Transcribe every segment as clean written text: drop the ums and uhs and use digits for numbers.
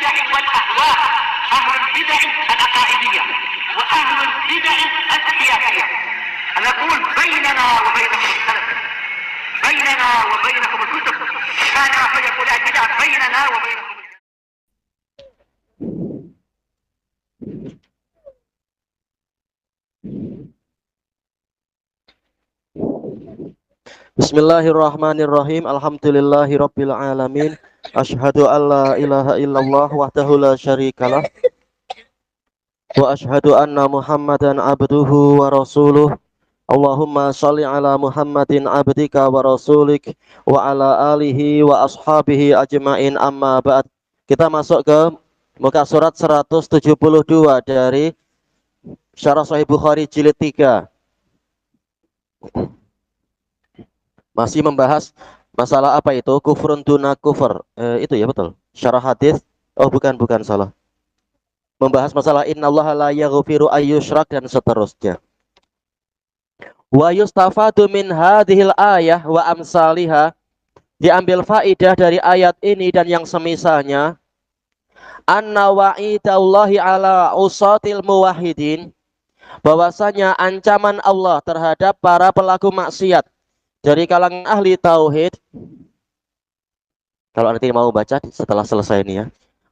البدع والأهواء، أهل البدع العقائدية وأهل البدع السياسية. نقول بيننا وبينكم السلف، بيننا وبينكم الكتب، كان فيقول البدع بيننا وبينكم. Bismillahirrahmanirrahim. Alhamdulillahirabbil alamin. Asyhadu an la ilaha illallah wahdahu la syarikalah wa asyhadu anna Muhammadan abduhu wa rasuluh. Allahumma shalli ala Muhammadin abdika wa rasulik wa ala alihi wa ashabihi ajmain, amma ba'd. Kita masuk ke muka surat 172 dari Syarah Sahih Bukhari jilid 3. Masih membahas masalah apa itu? Kufrun duna kufur. Itu ya, betul. Syarah hadis. Oh, bukan salah. Membahas masalah innallaha la yaghfiru ayyusyrak dan seterusnya. Wa yustafadu min hadhil ayah wa amsalihah. Diambil faidah dari ayat ini dan yang semisalnya. Anna wa'idallahi ala usatil muwahhidin. Bahwasanya ancaman Allah terhadap para pelaku maksiat dari kalangan ahli tauhid. Kalau nanti mau baca setelah selesai ini ya.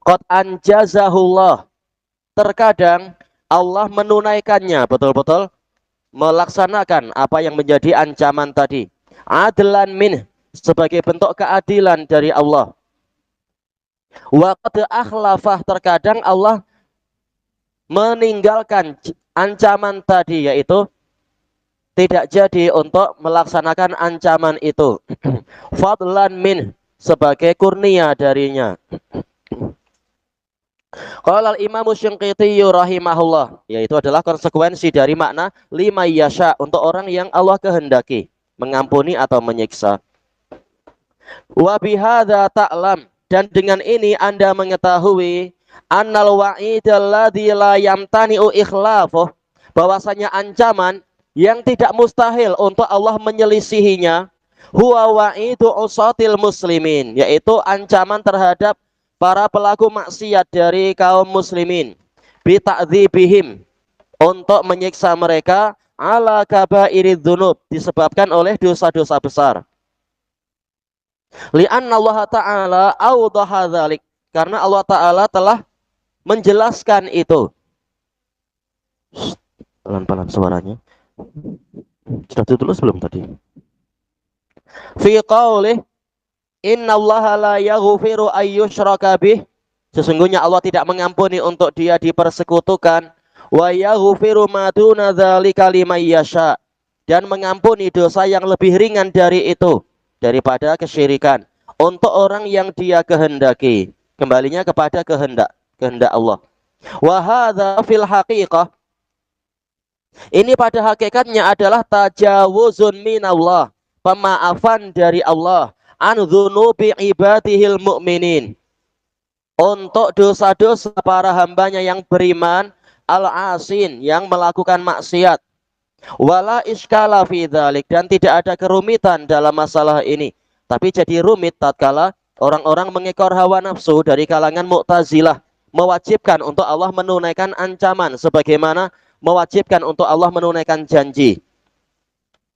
Qad anjazahullah. Terkadang Allah menunaikannya, betul-betul melaksanakan apa yang menjadi ancaman tadi. Adlan min, sebagai bentuk keadilan dari Allah. Wa qad akhlafah, terkadang Allah meninggalkan ancaman tadi, yaitu tidak jadi untuk melaksanakan ancaman itu. Fadlan min, sebagai kurnia darinya. Qala al-Imam Syinqiti rahimahullah, yaitu adalah konsekuensi dari makna lima yasha, untuk orang yang Allah kehendaki mengampuni atau menyiksa. Wa bihadza ta'lam, dan dengan ini Anda mengetahui annal wa'idal ladzi la yamtani'u ikhlafuh, bahwasanya ancaman yang tidak mustahil untuk Allah menyelisihinya, huwa wa'idu usatil muslimin, yaitu ancaman terhadap para pelaku maksiat dari kaum muslimin, bita'dzibihim, untuk menyiksa mereka, ala kabairid dzunub, disebabkan oleh dosa-dosa besar. Li'anna Allah Ta'ala awdaha dzalik, karena Allah Ta'ala telah menjelaskan itu. Pelan-pelan suaranya. Sudah ditulis belum tadi? Fi qaulih innallaha la yaghfiru ayyushraka bih, sesungguhnya Allah tidak mengampuni untuk dia dipersekutukan, wa yaghfiru ma duna dzalika liman yasha, dan mengampuni dosa yang lebih ringan dari itu, daripada kesyirikan, untuk orang yang dia kehendaki. Kembalinya kepada kehendak Allah. Wa hadza fil haqiqah, ini pada hakikatnya adalah tajawuzun minallah, pemaafan dari Allah, an dzunubi ibadihil mu'minin, untuk dosa-dosa para hambanya yang beriman, al-asin, yang melakukan maksiat. Wala iskala fi dzalik, dan tidak ada kerumitan dalam masalah ini. Tapi jadi rumit tatkala orang-orang mengekor hawa nafsu dari kalangan Mu'tazilah, mewajibkan untuk Allah menunaikan ancaman sebagaimana mewajibkan untuk Allah menunaikan janji.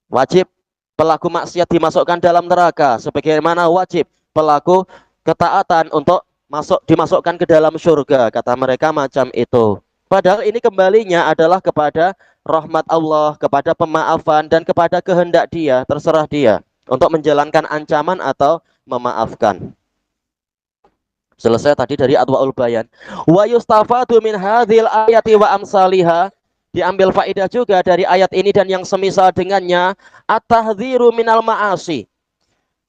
Wajib pelaku maksiat dimasukkan dalam neraka, sebagaimana wajib pelaku ketaatan untuk dimasukkan ke dalam surga, kata mereka macam itu. Padahal ini kembalinya adalah kepada rahmat Allah, kepada pemaafan, dan kepada kehendak dia, terserah dia untuk menjalankan ancaman atau memaafkan. Selesai tadi dari Adwaul Bayan. Wa yustafadu min hadhil ayati wa amsalihah, diambil faedah juga dari ayat ini dan yang semisal dengannya, at-tahdziru minal ma'asi,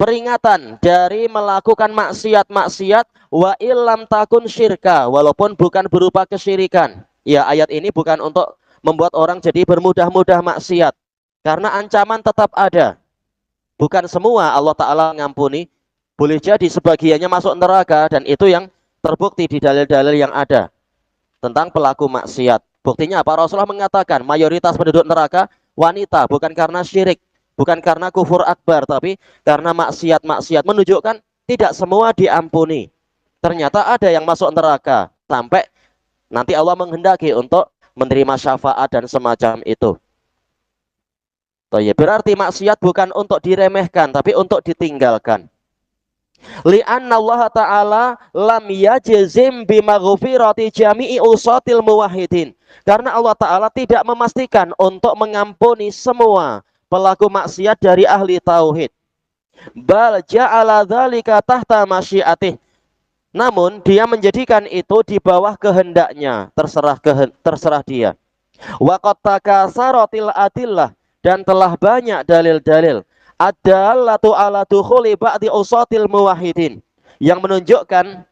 peringatan dari melakukan maksiat-maksiat, wa illam takun syirka, walaupun bukan berupa kesyirikan. Ya, ayat ini bukan untuk membuat orang jadi bermudah-mudah maksiat, karena ancaman tetap ada. Bukan semua Allah Ta'ala mengampuni, boleh jadi sebagiannya masuk neraka, dan itu yang terbukti di dalil-dalil yang ada tentang pelaku maksiat. Buktinya apa? Rasulullah mengatakan mayoritas penduduk neraka wanita, bukan karena syirik, bukan karena kufur akbar, tapi karena maksiat-maksiat, menunjukkan tidak semua diampuni. Ternyata ada yang masuk neraka sampai nanti Allah menghendaki untuk menerima syafaat dan semacam itu. Berarti maksiat bukan untuk diremehkan, tapi untuk ditinggalkan. Li'anna Allah Ta'ala lam yajzim bimaghfirati jami'i usatil muwahhidin. Karena Allah Ta'ala tidak memastikan untuk mengampuni semua pelaku maksiat dari ahli tauhid. Bal ja'ala dzalika tahta masyiatih. Namun dia menjadikan itu di bawah kehendaknya, terserah dia. Wa qad takasaratil adillah, dan telah banyak dalil-dalil ad-dallatu ala dukhuli ba'di usatil muwahhidin yang menunjukkan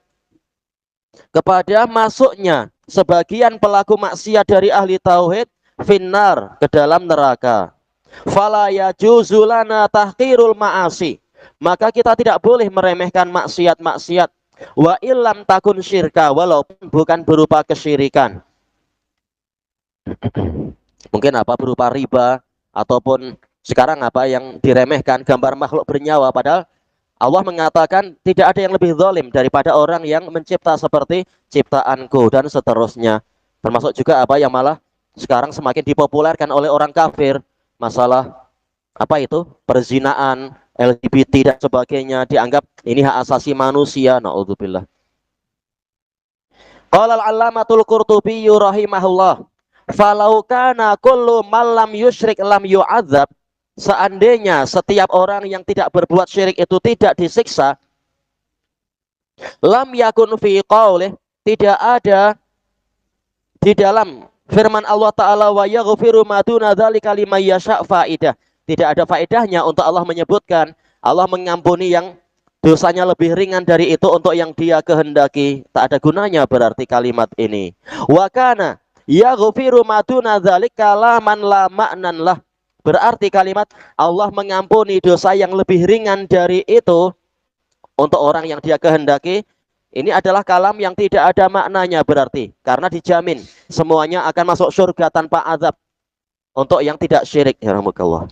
kepada masuknya sebagian pelaku maksiat dari ahli tauhid finnar, ke dalam neraka. Fala yajuzu lana tahqirul ma'asi, maka kita tidak boleh meremehkan maksiat-maksiat. Wa illam takun syirka, walaupun bukan berupa kesyirikan. Mungkin apa, berupa riba, ataupun sekarang apa yang diremehkan, gambar makhluk bernyawa. Padahal Allah mengatakan tidak ada yang lebih zalim daripada orang yang mencipta seperti ciptaanku, dan seterusnya. Termasuk juga apa yang malah sekarang semakin dipopulerkan oleh orang kafir, masalah apa itu, perzinaan, LGBT dan sebagainya, dianggap ini hak asasi manusia. Naudzubillah. Qala al-allamatul Qurtubi rahimahullah, falau kana kullu man lam yusyrik lam yu'adzab, seandainya setiap orang yang tidak berbuat syirik itu tidak disiksa, lam yakun fi qaulih, tidak ada di dalam firman Allah Ta'ala wa yaghfiru ma duna dzalika liman yasha' faidah. Tidak ada faedahnya untuk Allah menyebutkan Allah mengampuni yang dosanya lebih ringan dari itu untuk yang dia kehendaki. Tak ada gunanya berarti kalimat ini. Wa kana yaghfiru ma duna dzalika laman la ma'nan lah. Berarti kalimat Allah mengampuni dosa yang lebih ringan dari itu untuk orang yang dia kehendaki, ini adalah kalam yang tidak ada maknanya berarti. Karena dijamin semuanya akan masuk surga tanpa azab untuk yang tidak syirik. Ya rahmukallah.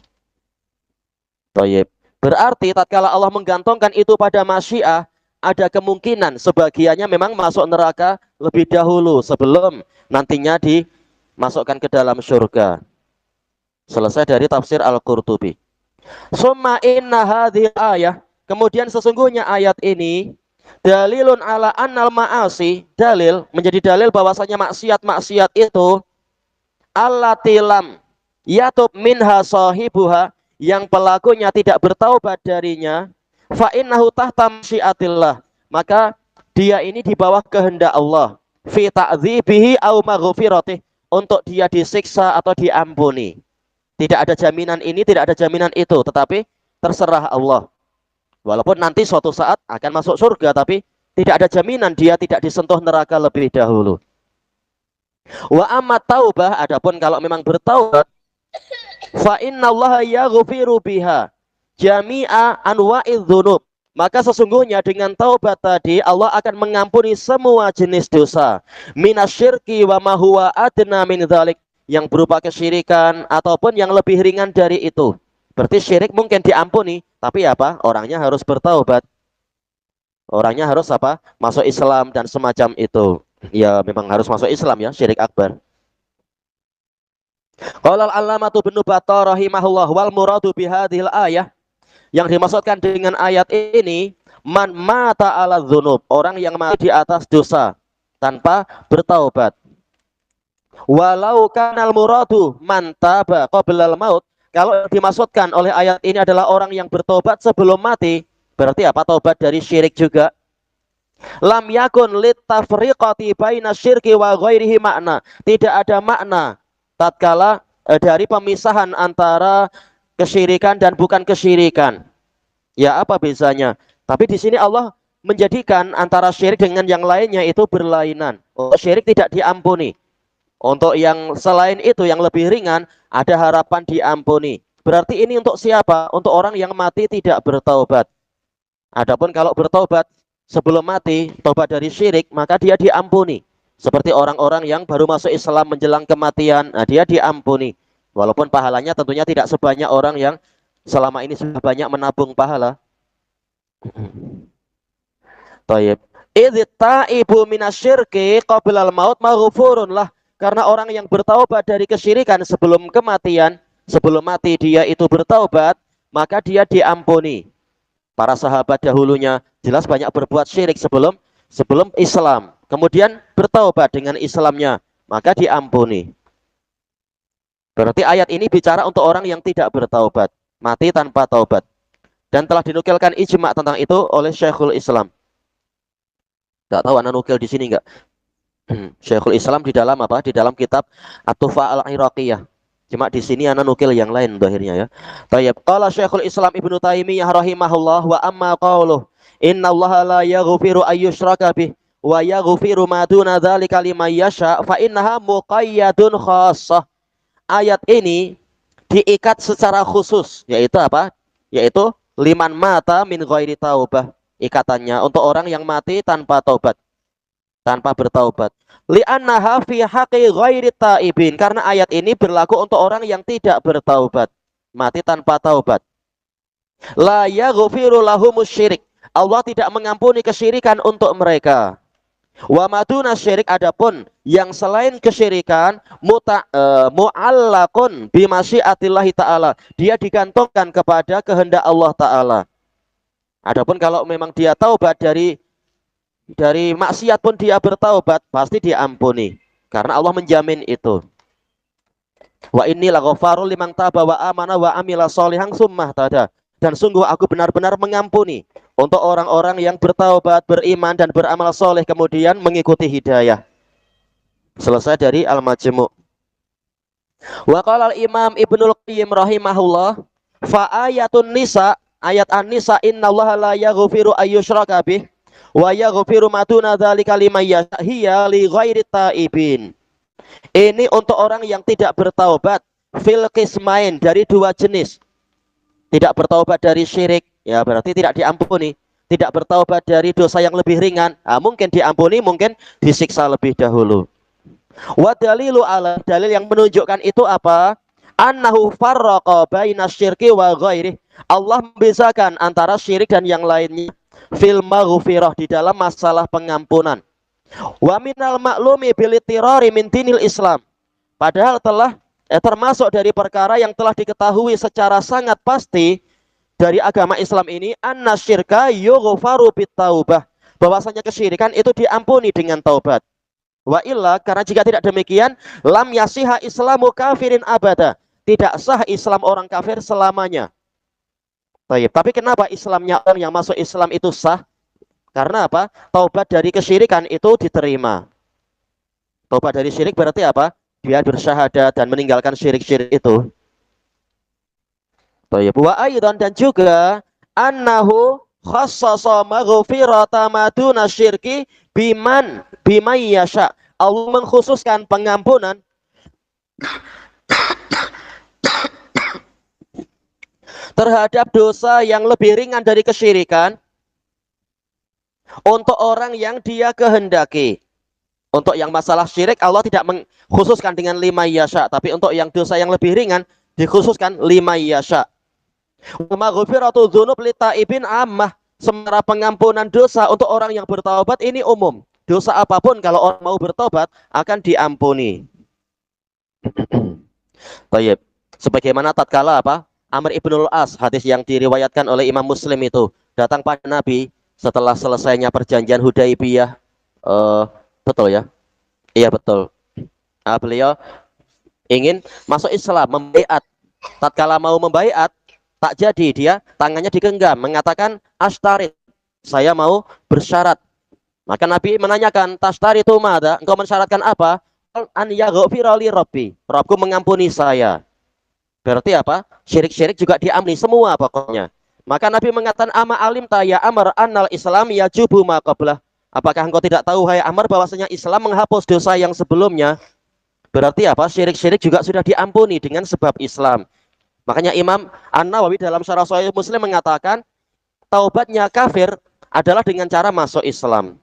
Tayyib. Berarti tatkala Allah menggantungkan itu pada masyiah, ada kemungkinan sebagiannya memang masuk neraka lebih dahulu sebelum nantinya dimasukkan ke dalam surga. Selesai dari tafsir Al-Qurtubi. Summa inna hadhil ayah, kemudian sesungguhnya ayat ini dalilun ala annal ma'asi, dalil, menjadi dalil bahwasanya maksiat-maksiat itu allati lam yatub minha sahibuha, yang pelakunya tidak bertaubat darinya, fa innahu tahta masyiatillah, maka dia ini di bawah kehendak Allah, fi ta'dzibihi au maghfiratih, untuk dia disiksa atau diampuni. Tidak ada jaminan ini, tidak ada jaminan itu, tetapi terserah Allah. Walaupun nanti suatu saat akan masuk surga, tapi tidak ada jaminan dia tidak disentuh neraka lebih dahulu. Wa amma taubah, adapun kalau memang bertaubat, fa innallaha yaghfiru biha jami'a anwa'idz dzunub, maka sesungguhnya dengan taubat tadi Allah akan mengampuni semua jenis dosa, minasyirki wa ma huwa adna min dzalik, yang berupa kesyirikan ataupun yang lebih ringan dari itu. Berarti syirik mungkin diampuni, tapi apa? Orangnya harus bertaubat. Orangnya harus apa? Masuk Islam dan semacam itu. Ya memang harus masuk Islam ya, syirik akbar. Qala al-allamatu Ibnu Battah rahimahullah, wal muradu bihadhil ayah, yang dimaksudkan dengan ayat ini, man mata ala dzunub, orang yang mati di atas dosa tanpa bertaubat. Walau kanal muradu man taba qablal maut, kalau dimaksudkan oleh ayat ini adalah orang yang bertobat sebelum mati, berarti apa? Taubat dari syirik juga. Lam yakun litafriqati baina syirki wa ghairihi makna, tidak ada makna tatkala dari pemisahan antara kesyirikan dan bukan kesyirikan. Ya apa bezanya? Tapi di sini Allah menjadikan antara syirik dengan yang lainnya itu berlainan. Untuk syirik tidak diampuni. Untuk yang selain itu yang lebih ringan ada harapan diampuni. Berarti ini untuk siapa? Untuk orang yang mati tidak bertaubat. Adapun kalau bertaubat sebelum mati, taubat dari syirik, maka dia diampuni. Seperti orang-orang yang baru masuk Islam menjelang kematian, nah dia diampuni. Walaupun pahalanya tentunya tidak sebanyak orang yang selama ini sudah banyak menabung pahala. Taib. Idzaibu minasyirki qablal maut maghfurun lah. Karena orang yang bertaubat dari kesyirikan sebelum kematian, sebelum mati dia itu bertaubat, maka dia diampuni. Para sahabat dahulunya jelas banyak berbuat syirik sebelum Islam. Kemudian bertaubat dengan Islamnya, maka diampuni. Berarti ayat ini bicara untuk orang yang tidak bertaubat, mati tanpa taubat. Dan telah dinukilkan ijma tentang itu oleh Syekhul Islam. Tidak tahu anda nukil di sini enggak? Syekhul Islam di dalam apa? Di dalam kitab At-Tufa Al-Iraqiyah. Cuma di sini anda nukil yang lain akhirnya ya. Tayyib. Qala Syekhul Islam Ibnu Taimiyah rahimahullah wa amma qauluh innallaha la yaghfiru ayyushraka bih wa yaghfiru ma duna dzalika liman yasha fa innaha muqayyadun khassah. Ayat ini diikat secara khusus, yaitu apa? Yaitu liman mata min ghairi taubah. Ikatannya untuk orang yang mati tanpa taubat, tanpa bertaubat. Li'annaha fi haqqi ghairi taibin, karena ayat ini berlaku untuk orang yang tidak bertaubat, mati tanpa taubat. La yaghfiru lahumus syirik, Allah tidak mengampuni kesyirikan untuk mereka. Wa maduna syirik, adapun yang selain kesyirikan mu'allaqun bi masyiatillahi ta'ala, dia digantungkan kepada kehendak Allah Ta'ala. Adapun kalau memang dia taubat dari maksiat pun dia bertaubat, pasti diampuni. Karena Allah menjamin itu. Wa inni laghaffarul liman taba wa amana wa amila sholihan tsumma tada. Dan sungguh aku benar-benar mengampuni untuk orang-orang yang bertaubat, beriman dan beramal soleh kemudian mengikuti hidayah. Selesai dari Al-Majmu'. Wa qala al-Imam Ibnul Qayyim rahimahullah, fa ayatun nisa, ayat An-Nisa, innallaha la yaghfiru ayyushraka bih wa yaghfiru ma duna dzalika liman yasha hiya li ghairi taibin. Ini untuk orang yang tidak bertaubat, fil qismain, dari dua jenis. Tidak bertaubat dari syirik, ya berarti tidak diampuni. Tidak bertaubat dari dosa yang lebih ringan, mungkin diampuni, mungkin disiksa lebih dahulu. Wa dalilu ala, dalil yang menunjukkan itu apa? Annahu farraqa baina syirki wa ghairi. Allah membedakan antara syirik dan yang lainnya fil maghfirah, di dalam masalah pengampunan. Wa minal ma'lumi bil ittirari min dinil Islam. Padahal telah termasuk dari perkara yang telah diketahui secara sangat pasti dari agama Islam ini, anna syirka yughfaru bit taubah, bahwasanya kesyirikan itu diampuni dengan taubat. Wa illa, karena jika tidak demikian, lam yasiha islamu kafirin abada, tidak sah Islam orang kafir selamanya. Tapi kenapa Islamnya orang yang masuk Islam itu sah? Karena apa? Taubat dari kesyirikan itu diterima. Taubat dari syirik berarti apa? Dia bersyahadat dan meninggalkan syirik-syirik itu. Wa aidan, dan juga annahu khassasa maghfirata maduna syirki biman yasha. Allah mengkhususkan pengampunan terhadap dosa yang lebih ringan dari kesyirikan untuk orang yang dia kehendaki. Untuk yang masalah syirik Allah tidak mengkhususkan dengan lima yasha, tapi untuk yang dosa yang lebih ringan dikhususkan lima yasha. Maghfiratu dzunub li taibin ammah, sementara pengampunan dosa untuk orang yang bertaubat ini umum. Dosa apapun kalau orang mau bertobat akan diampuni. Baik. Sebagaimana tatkala apa? Amr ibnul As, hadis yang diriwayatkan oleh Imam Muslim itu, datang pada Nabi setelah selesainya perjanjian Hudaibiyah. Betul ya? Iya betul. Beliau ingin masuk Islam, membaiat. Tatkala mau membaiat, tak jadi, dia tangannya digenggam, mengatakan ashtarit, saya mau bersyarat. Maka Nabi menanyakan, tashtaritu madza, engkau mensyaratkan apa? An yaghfira li rabbi, Rabbku mengampuni saya. Berarti apa? Syirik-syirik juga diampuni semua pokoknya. Maka Nabi mengatakan, ama alim ta ya Amr annal Islam yajubu ma qablah. Apakah engkau tidak tahu, hai Amr, bahwasanya Islam menghapus dosa yang sebelumnya? Berarti apa? Syirik-syirik juga sudah diampuni dengan sebab Islam. Makanya Imam An-Nawawi dalam Syarah Sahih Muslim mengatakan, taubatnya kafir adalah dengan cara masuk Islam.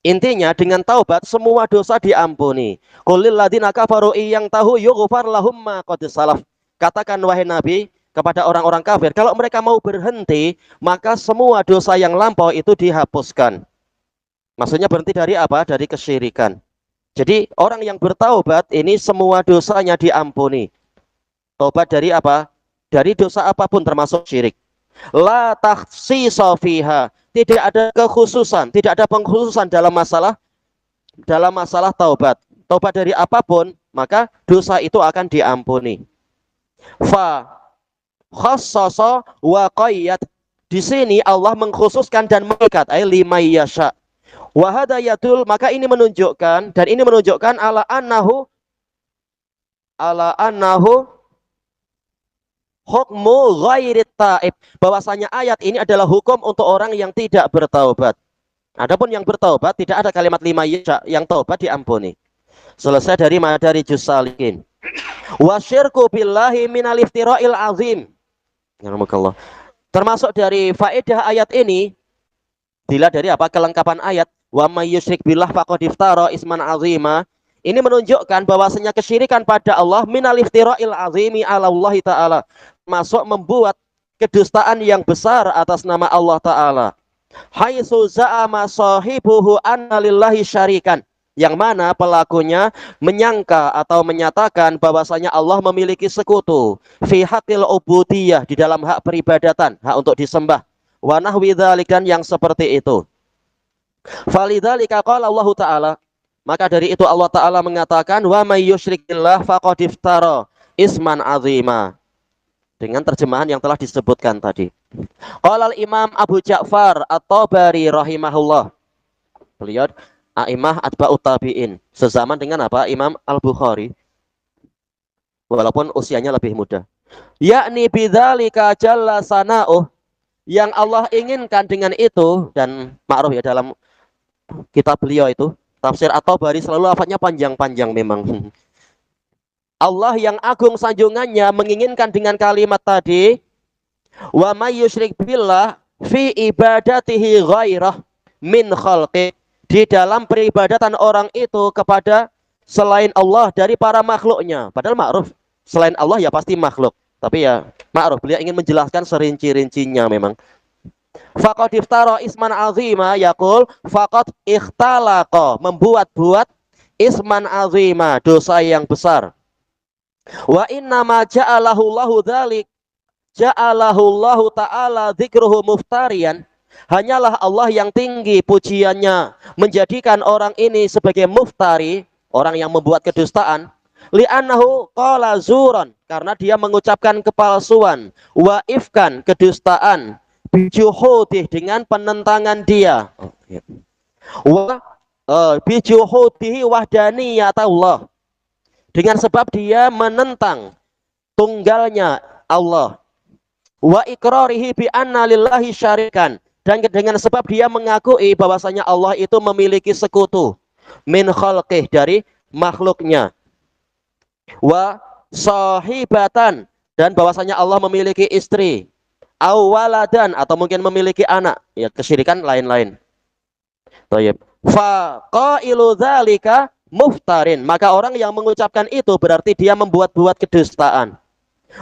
Intinya dengan taubat semua dosa diampuni. Qul lil ladzina kafaru yang tahu yughfar lahum ma qad salaf. Katakan wahai Nabi kepada orang-orang kafir, kalau mereka mau berhenti, maka semua dosa yang lampau itu dihapuskan. Maksudnya berhenti dari apa? Dari kesyirikan. Jadi orang yang bertaubat ini semua dosanya diampuni. Taubat dari apa? Dari dosa apapun termasuk syirik. La takhsisa fiha. Tidak ada kekhususan, tidak ada pengkhususan dalam masalah taubat. Taubat dari apapun, maka dosa itu akan diampuni. Fa khassasa wa qayyad. Di sini Allah mengkhususkan dan mengikat ay lima yasha. Wa hadayatul, maka ini menunjukkan ala annahu hukmu ghairit taib, bahwasanya ayat ini adalah hukum untuk orang yang tidak bertaubat. Adapun yang bertaubat tidak ada kalimat lima yasha, yang taubat diampuni. Selesai dari Madarijus Salikin. Wa syirku billahi minal iftira'il azim. Yarhamukallah. Termasuk dari faedah ayat ini, dilihat dari apa? Kelengkapan ayat. Wa may yusyrik billah faqad iftara isman azima. Ini menunjukkan bahwasanya kesyirikan pada Allah minal iftira'il azimi ala Allah Ta'ala, masuk membuat kedustaan yang besar atas nama Allah Ta'ala. Haitsu za'ama sahibuhu anna lillahi syarikan, yang mana pelakunya menyangka atau menyatakan bahwasanya Allah memiliki sekutu fi haqqil ubudiyah, di dalam hak peribadatan, hak untuk disembah, wa nahwi dzalikan, yang seperti itu. Falidzalika qala Allah Ta'ala, maka dari itu Allah Ta'ala mengatakan wa may yusyrik billah faqad iftara isman azima, dengan terjemahan yang telah disebutkan tadi. Qala Imam Abu Ja'far At-Tabari rahimahullah, beliau a'imah atba'ut tabi'in, sezaman dengan apa? Imam Al-Bukhari, walaupun usianya lebih muda. Yakni bidzalika jalla sana'uh, yang Allah inginkan dengan itu, dan ma'ruf ya dalam kitab beliau itu tafsir At-Tabari selalu lafadznya panjang-panjang memang. Allah yang agung sanjungannya menginginkan dengan kalimat tadi, wa may yusyrik billah fi ibadatihi ghairah min khalqi, di dalam peribadatan orang itu kepada selain Allah dari para makhluknya. Padahal ma'ruf, selain Allah ya pasti makhluk, tapi ya ma'ruf, beliau ingin menjelaskan serinci-rincinya memang. Faqad iftara isman azima, yaqul faqad ikhtalaqa, membuat-buat, isman azima, dosa yang besar. Wa inna ma ja'alahu Allahu dzalik, ja'alahu Allahu ta'ala dzikruhu muftariyan, hanyalah Allah yang tinggi pujiannya menjadikan orang ini sebagai muftari, orang yang membuat kedustaan. Li'annahu qala zuran, karena dia mengucapkan kepalsuan, wa ifkan, kedustaan, bijuhudih, dengan penentangan dia, wa bijuhudihi wahdaniyatullah, dengan sebab dia menentang tunggalnya Allah, wa iqrarihi bi anna lillahi syarikan, dan dengan sebab dia mengakui bahwasanya Allah itu memiliki sekutu, min khalqih, dari makhluknya, wa sahibatan, dan bahwasanya Allah memiliki istri, awaladan, atau mungkin memiliki anak, ya kesyirikan lain-lain. Thayyib. Fa qailu dzalika muftarin, maka orang yang mengucapkan itu berarti dia membuat-buat kedustaan.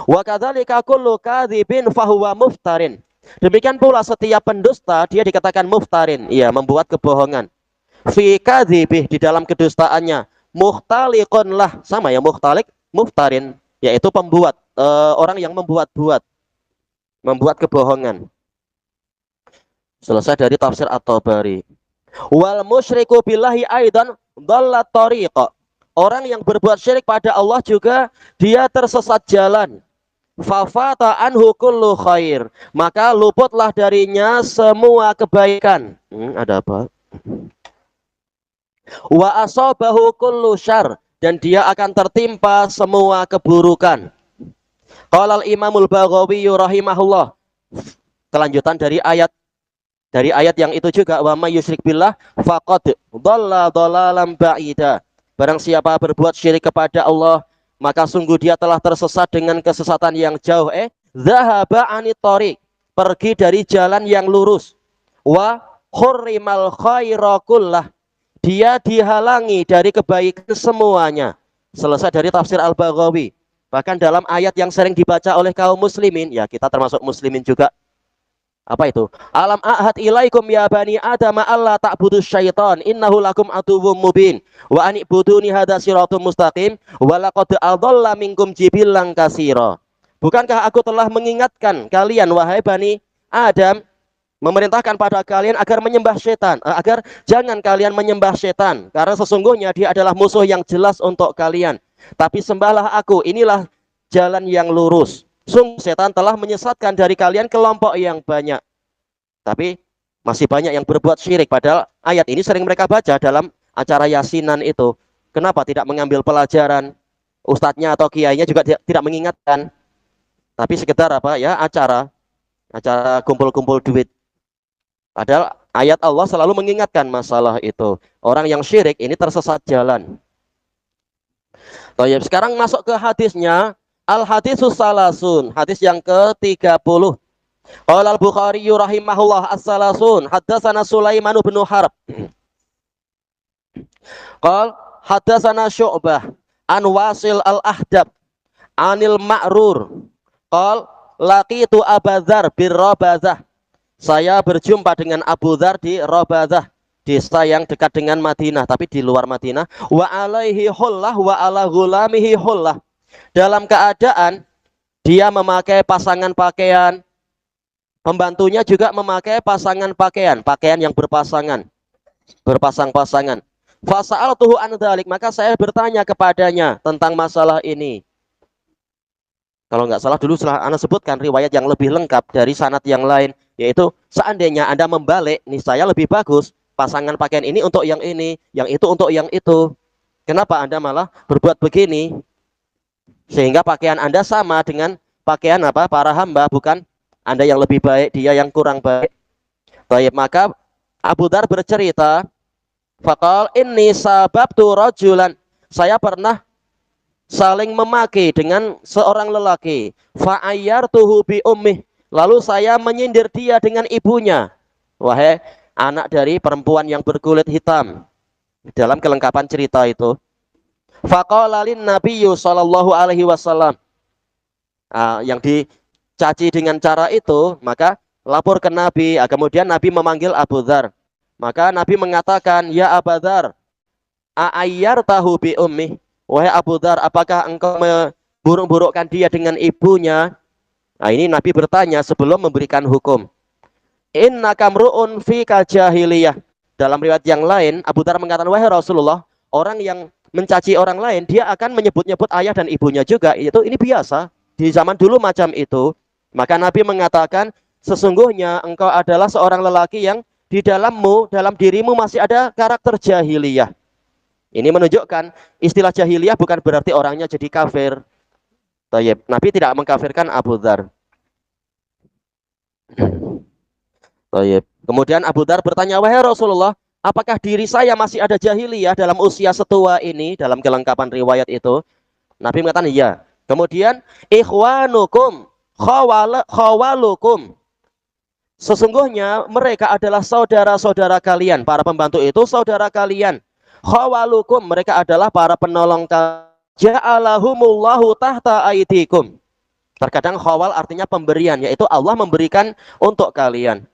Wa kadzalika kullu kadzibin fahuwa muftarin, demikian pula setiap pendusta dia dikatakan muftarin, ya membuat kebohongan. Fi kadzibih, di dalam kedustaannya. Mukhtaliqun lah, sama ya, mukhtaliq, muftarin, yaitu pembuat, orang yang membuat-buat, membuat kebohongan. Selesai dari tafsir At-Tabari. Wal musyriku billahi aidan dhallat tariqa, orang yang berbuat syirik pada Allah juga dia tersesat jalan. Fafata anhu kullu khair, maka luputlah darinya semua kebaikan. Ada apa? Wa asabahu kullu syarr, dan dia akan tertimpa semua keburukan. Qala al-Imamul Baghawi rahimahullah, kelanjutan dari ayat yang itu juga, wa may yusyrik billah faqad dhalla dhalalan ba'ida, barang siapa berbuat syirik kepada Allah maka sungguh dia telah tersesat dengan kesesatan yang jauh. Zahaba anit thariq, pergi dari jalan yang lurus. Wa hurrimal khaira kullah, dia dihalangi dari kebaikan semuanya. Selesai dari tafsir Al-Baghawi. Bahkan dalam ayat yang sering dibaca oleh kaum muslimin, ya kita termasuk muslimin juga, Apa itu? Alam ahad ilaikum ya bani Adam alla ta'budus syaitan innahu lakum aduwwum mubin wa an ibuduni hadza siratum mustaqim wa laqad adalla minkum jibillan katsira. Bukankah aku telah mengingatkan kalian wahai bani Adam, memerintahkan pada kalian agar menyembah setan, agar jangan kalian menyembah setan karena sesungguhnya dia adalah musuh yang jelas untuk kalian. Tapi sembahlah aku, inilah jalan yang lurus. Sungguh setan telah menyesatkan dari kalian kelompok yang banyak. Tapi masih banyak yang berbuat syirik. Padahal ayat ini sering mereka baca dalam acara yasinan itu. Kenapa tidak mengambil pelajaran? Ustadznya atau kiainya juga tidak mengingatkan. Tapi sekedar apa ya, acara kumpul-kumpul duit. Padahal ayat Allah selalu mengingatkan masalah itu. Orang yang syirik ini tersesat jalan. Sekarang masuk ke hadisnya. Al-hadisus salasun, hadis yang ke-30. Qala al-Bukhari rahimahullah as-salasun, haddatsana Sulaiman bin Harb. Qala haddatsana Syu'bah an Wasil al-Ahdab anil Ma'rur. Qala laqitu Abu Dzar bir Rabazah. Saya berjumpa dengan Abu Dzar di Rabazah, desa yang dekat dengan Madinah tapi di luar Madinah. Wa alaihi hullah wa ala ghulamihi hullah. Dalam keadaan dia memakai pasangan pakaian, pembantunya juga memakai pasangan pakaian yang berpasang-pasangan. Fasa'altuhu an dzalik, maka saya bertanya kepadanya tentang masalah ini. Kalau nggak salah dulu setelah Anda sebutkan riwayat yang lebih lengkap dari sanad yang lain, yaitu seandainya Anda membalik, nih saya lebih bagus pasangan pakaian ini untuk yang ini, yang itu untuk yang itu. Kenapa Anda malah berbuat begini? Sehingga pakaian Anda sama dengan pakaian apa para hamba, bukan Anda yang lebih baik, dia yang kurang baik. Baik, maka Abu Dzar bercerita, faqal inni sababtu rajulan, saya pernah saling memaki dengan seorang lelaki, fa'ayyartuhu bi ummih, lalu saya menyindir dia dengan ibunya. Wahai anak dari perempuan yang berkulit hitam. Dalam kelengkapan cerita itu, faqala lin nabiyyu sallallahu alaihi wasallam, yang dicaci dengan cara itu, maka lapor ke Nabi. Kemudian Nabi memanggil Abu Dzar. Maka Nabi mengatakan, ya Abu Dzar, a'ayyartahu bi ummi, wahai Abu Dzar, apakah engkau memburuk-burukkan dia dengan ibunya? Nah, ini Nabi bertanya sebelum memberikan hukum. Inna kamru'un fika jahiliyah. Dalam riwayat yang lain, Abu Dzar mengatakan, wahai Rasulullah, orang yang mencaci orang lain, dia akan menyebut-nyebut ayah dan ibunya juga. Ini biasa di zaman dulu macam itu. Maka Nabi mengatakan, sesungguhnya engkau adalah seorang lelaki yang di dalammu, dalam dirimu masih ada karakter jahiliyah. Ini menunjukkan istilah jahiliyah bukan berarti orangnya jadi kafir. Tayyib. Nabi tidak mengkafirkan Abu Dzar. Tayyib. Kemudian Abu Dzar bertanya, wahai Rasulullah, apakah diri saya masih ada jahiliyah dalam usia setua ini? Dalam kelengkapan riwayat itu, Nabi mengatakan iya. Kemudian ikhwanukum khawalukum, sesungguhnya mereka adalah saudara-saudara kalian. Para pembantu itu saudara kalian. Khawalukum, mereka adalah para penolong kalian. Ja'alahumullahu tahta aidikum. Terkadang khawal artinya pemberian, yaitu Allah memberikan untuk kalian.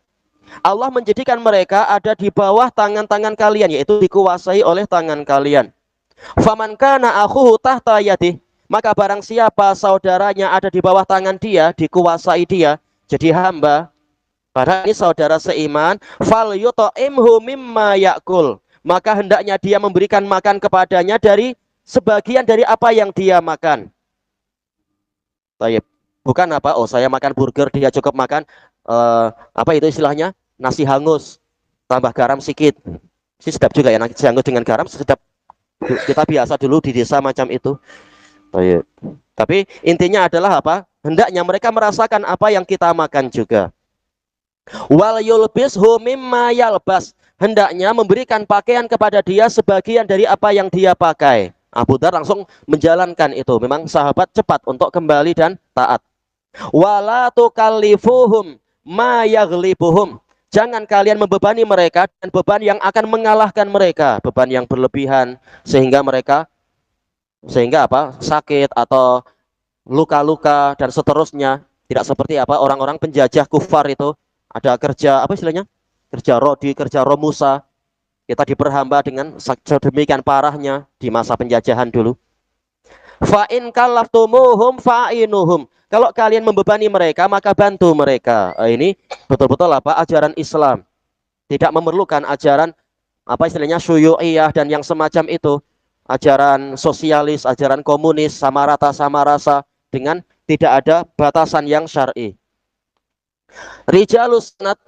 Allah menjadikan mereka ada di bawah tangan-tangan kalian, yaitu dikuasai oleh tangan kalian. Faman kana akhuhu tahta yadih, maka barang siapa saudaranya ada di bawah tangan dia, dikuasai dia, jadi hamba, padahal ini saudara seiman, fal yut'imhu mimma ya'kul, maka hendaknya dia memberikan makan kepadanya dari sebagian dari apa yang dia makan. Tayyib. Bukan apa, oh saya makan burger, dia cukup makan apa itu istilahnya, nasi hangus tambah garam sedikit. Sedap juga ya nasi hangus dengan garam, sedap. Kita biasa dulu di desa macam itu. Tayyib. Tapi intinya adalah apa? Hendaknya mereka merasakan apa yang kita makan juga. Wal yulbishu mimma yalbas, hendaknya memberikan pakaian kepada dia sebagian dari apa yang dia pakai. Abu Dzar langsung menjalankan itu. Memang sahabat cepat untuk kembali dan taat. Wala tukallifuhum ma yaghlibuhum, jangan kalian membebani mereka dan beban yang akan mengalahkan mereka, beban yang berlebihan sehingga apa? Sakit atau luka-luka dan seterusnya. Tidak seperti apa orang-orang penjajah kufar itu, ada kerja apa istilahnya? Kerja rodi, kerja romusa. Kita diperhamba dengan sedemikian parahnya di masa penjajahan dulu. Fa in kallaftumuhum fa'inuhum. Kalau kalian membebani mereka, maka bantu mereka. Ini betul-betul apa? Ajaran Islam. Tidak memerlukan ajaran apa istilahnya syuyu'iyah dan yang semacam itu. Ajaran sosialis, ajaran komunis, sama rata sama rasa dengan tidak ada batasan yang syar'i. Rijalus sanad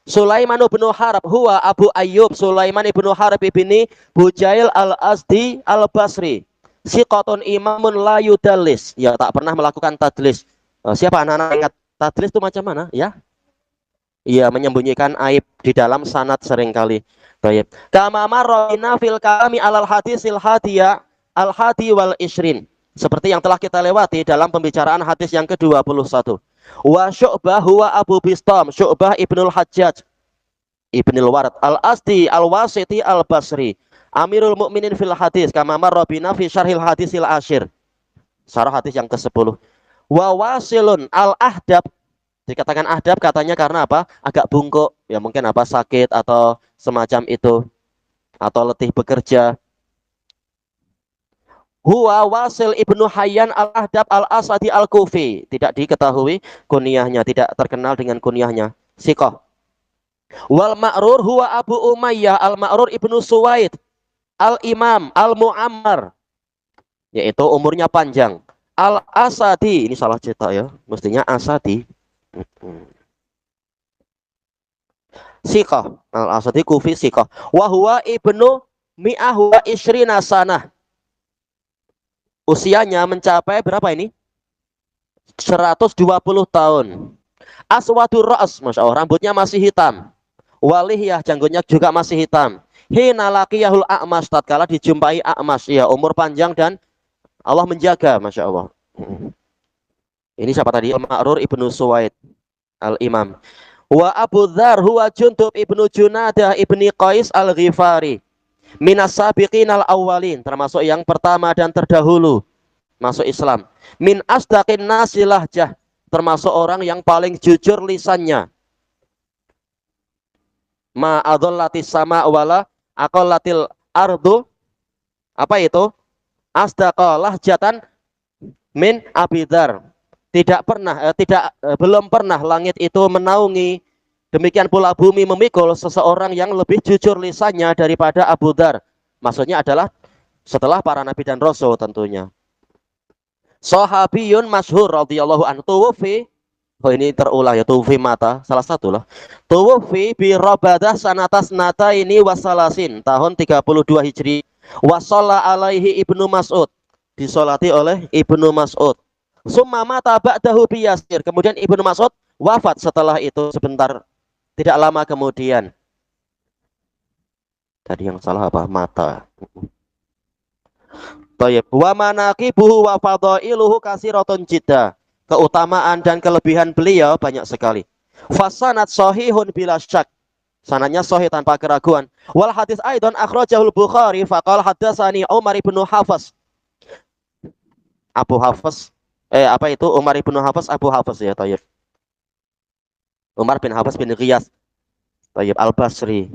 Sulaiman bin Harb huwa Abu Ayyub Sulaiman bin Harb ibni Bujail al-Azdi al-Basri. Siqatun imamun la yudallis. Ya, tak pernah melakukan tadlis. Siapa anak-anak ingat tadlis itu macam mana? Ya. Iya, menyembunyikan aib di dalam sanad seringkali. Baik. Kama marrayna fil kalami alal hadisil hadiya al-hadi wal isrin. Seperti yang telah kita lewati dalam pembicaraan hadis yang ke-21. Wa Syu'bah huwa Abu Bistam, Syu'bah Ibnul Hajjaj, Ibnul Warad, Al-Asdi, Al-Wasiti, Al-Basri, Amirul Mukminin fil hadis, kama marra bina fi syarhil hadisil asyir. Syarah hadis yang ke-10. Wa Wasilun Al-Ahdab, dikatakan ahdab katanya karena apa? Agak bungkuk, ya mungkin apa sakit atau semacam itu, atau letih bekerja. Huwa Wasil ibnu Hayyan al-Ahdab al-Asadi al-Kufi. Tidak diketahui kunyahnya, tidak terkenal dengan kunyahnya. Siqah. Wal Ma'rur huwa Abu Umayyah al-Ma'rur ibnu Suwaid al-Imam al-Mu'ammar. Yaitu umurnya panjang. Al-Asadi. Ini salah cetak ya. Mestinya Asadi. Siqah. Al-Asadi Kufi Siqah. Wa huwa ibnu mi'ah wa ishrina sanah. Usianya mencapai berapa ini? 120 tahun. Aswadur ra's, Masya Allah, rambutnya masih hitam. Walihiyah, janggutnya juga masih hitam. Hina laqiyahul a'mas, tatkala dijumpai A'mas, ya umur panjang dan Allah menjaga, Masya Allah. Ini siapa tadi? Al-Ma'rur ibnu Suwaid al-Imam. Wa Abu Dzar huwa Jundub ibnu Junadah ibni Qais al-Ghifari. Minas sabiqin al-awwalin, termasuk yang pertama dan terdahulu masuk Islam. Min asdaqin nasi lahjah, termasuk orang yang paling jujur lisannya. Ma adhallatis sama wala aqallatil ardu. Apa itu? Asdaqa lahjatan min Abidar. Belum pernah langit itu menaungi, demikian pula bumi memikul seseorang yang lebih jujur lisannya daripada Abu Dzar. Maksudnya adalah setelah para nabi dan rasul tentunya. Sahabiyun masyhur radhiyallahu anhu tuwfi. Oh ini terulang ya, tuwfi mata salah satu lah. Tuwfi bi Rabadah sanatas nata ini wasalasin, tahun 32 Hijri. Wasalla alaihi Ibnu Mas'ud, disolati oleh Ibnu Mas'ud. Summa mata ba'dahu biyasir, kemudian Ibnu Mas'ud wafat setelah itu sebentar, tidak lama kemudian. Tadi yang salah apa? Mata. Thayyib. Wa manaqibuhu wa fadailuhu katsiratun jidda. Keutamaan dan kelebihan beliau banyak sekali. Fasanad sahihun bila syak. Sanadnya sahih tanpa keraguan. Wal hadis aidan akhrajahul Bukhari faqala haddatsani Umar ibn Hafs. Abu Hafs. Apa itu? Umar ibn Hafs, Abu Hafs ya, thayyib. Umar bin Hafs bin Ghiyas, Thayyib al-Basri.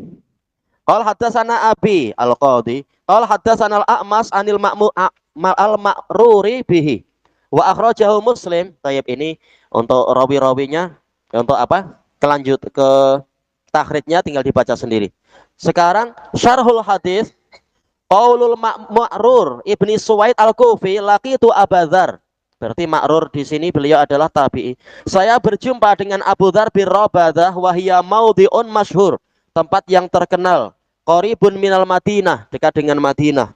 Qala haddatsana Abi al-Qadhi, qala haddatsana al-A'mas anil al-Ma'ruri bihi. Wa akhrajahu Muslim. Thayyib, ini untuk rawi-rawinya, untuk apa? Kelanjut ke takhrijnya tinggal dibaca sendiri. Sekarang syarhul hadis. Qaulul Ma'rur ibni Suwaid al-Kufi laqitu Abu Dzar. Berarti Ma'rur di sini beliau adalah tabi'i. Saya berjumpa dengan Abu Dzar bin Rabadah wa hiya maudhi'un masyhur, tempat yang terkenal, qaribun minal Madinah, dekat dengan Madinah.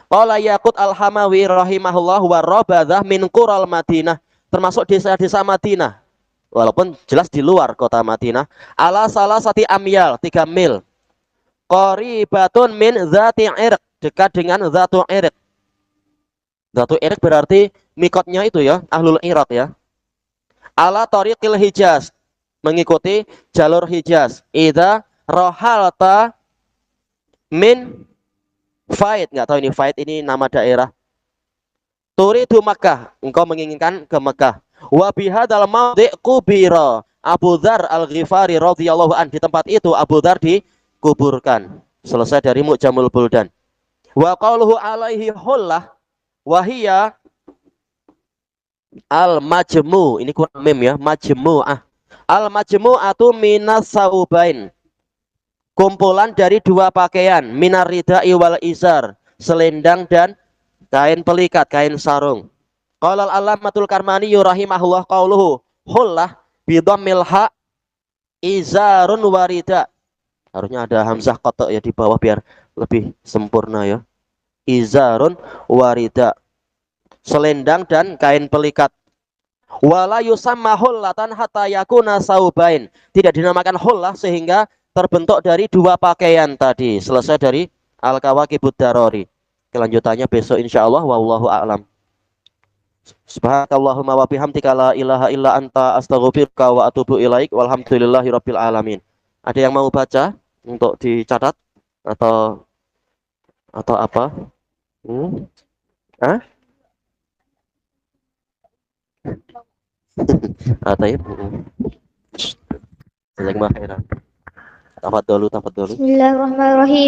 Qala Yaqut al-Hamawi rahimahullah wa Rabadah min qural Madinah, termasuk desa-desa Madinah. Walaupun jelas di luar kota Madinah. Ala salasati amyal, 3 mil. Qaribatun min dzati irq, dekat dengan Dzatu Irq. Dzatu Irq berarti mikotnya itu ya, Ahlul Iraq ya. Ala tariqil Hijaz, mengikuti jalur Hijaz. Idza rohalta min Faid, nggak tahu ini Faid ini nama daerah. Turidu Makkah, engkau menginginkan ke Makkah. Wa bihadzal mawdi' qubira, Abu Dzar Al-Ghifari radhiyallahu an. Di tempat itu Abu Dzar dikuburkan. Selesai dari Mu'jamul Buldan. Wa qauluhu alaihi hullah wa hiya al-majmu. Ini kurang mem ya, majmu'ah. Al-majmu'atu minas saubain. Kumpulan dari dua pakaian, minar ridai wal izar, selendang dan kain pelikat, kain sarung. Qala al-Allamatul Karmani rahimahullah qauluhu hullah bi dhammil ha izarun warida. Harusnya ada hamzah qata ya di bawah biar lebih sempurna ya. Izarun warida. Selendang dan kain pelikat. Wala yusamma hullatan hatta yakuna saubain. Tidak dinamakan hullah sehingga terbentuk dari dua pakaian tadi. Selesai dari Al-Kawakibud Darori. Kelanjutannya besok insyaallah, wallahu a'lam. Subhanakallahumma wa bihamdika la ilaha illa anta astaghfiruka wa atubu ilaik walhamdulillahirabbil alamin. Ada yang mau baca untuk dicatat atau apa? Hah? Taib. Jazakumullah khairan. Tafadhalu. Bismillahirrahmanirrahim.